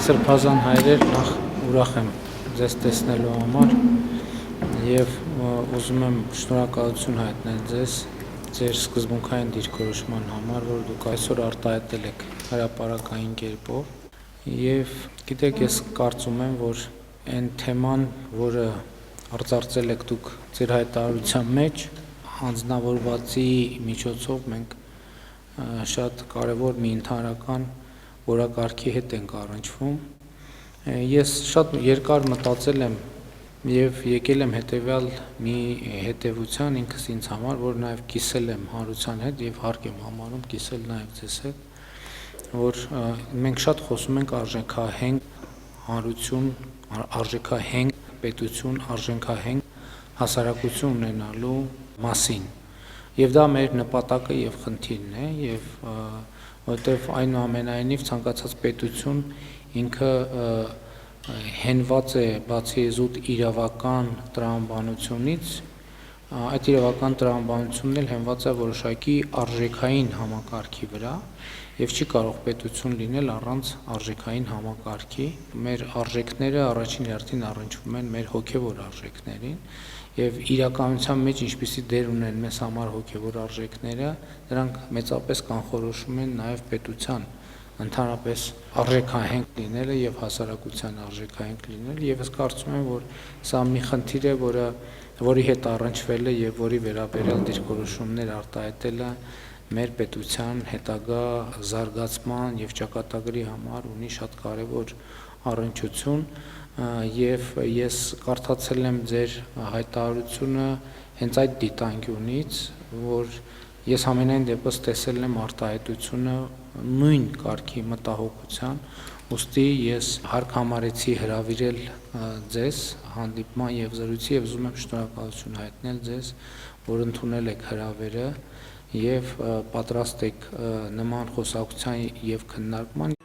Սրբազան հայրեր, նախ ուրախ եմ ձեզ տեսնելու համար և ուզում եմ շնորհակալություն հայտնել ձեզ ձեր սկզբունքային դիրքորոշման համար, որ դուք այսօր արտահայտել եք հրապարակային կերպով և գիտեք, ես կարծում եմ, որ այն թեման, որը արծարծել եք դուք ձեր հայտարարության մեջ, հանձնավորվածի միջոցով մենք շատ կարևոր մի ընդհանրական որակարգի հետ ենք առնչվում։ Ես շատ երկար մտածել եմ և եկել եմ հետևյալ մի հետևության ինքս ինձ համար, որ նաև կիսել եմ հանրության հետ և հարկ եմ համարում կիսել նաև ձեզ հետ, որ մենք շատ խոսում ենք արժեքահենք հանրություն, արժեքահենք պետություն, արժեքահենք հասարակություն ունենալու մասին։ Եվ դա մեր նպատակը և խնդիրն է, և որովհետև այնուամենայնիվ ցանկացած պետություն ինքը հենված է բացի զուտ իրավական տրամաբանությունից, այդ իրավական տրամաբանությունն էլ հենված է որոշակի արժեքային համակարգի վրա և չի կարող պետություն լինել առանց արժեքային համակարգի։ Մեր արժեքները առաջին հերթին առնչվում են մեր հոգևոր արժեքներին և իրականության մեջ ինչպիսի դեր ունեն մեզ համար հոգևոր արժեքները, դրանք մեծապես կանխորոշում են նաև պետության ընդհանրապես արժեքահենք լինելը և հասարակության արժեքահենք լինելը, և ես կարծում եմ, որ սա մի խնդիր է, որի հետ առնչվելը և որի վերաբերյալ դիրքորոշումներ արտահայտելը մեր պետության հետագա զարգացման և ճակատագրի համար ունի շատ կարևոր առնչություն, և ես կարդացել եմ ձեր հայտարարությունը հենց այդ դիտանկյունից, որ ես համենայն դեպս տեսել եմ արտահայտությունը նույն կարգի մտահոգության, ուստի ես հարկ համարեցի հրավիրել ձեզ հանդիպման և զրույցի և ուզում եմ շնորհակալություն հայտնել ձեզ, որ ընդունել եք հրավերը և պատրաստ եք նման խոսակցության և քննարկման։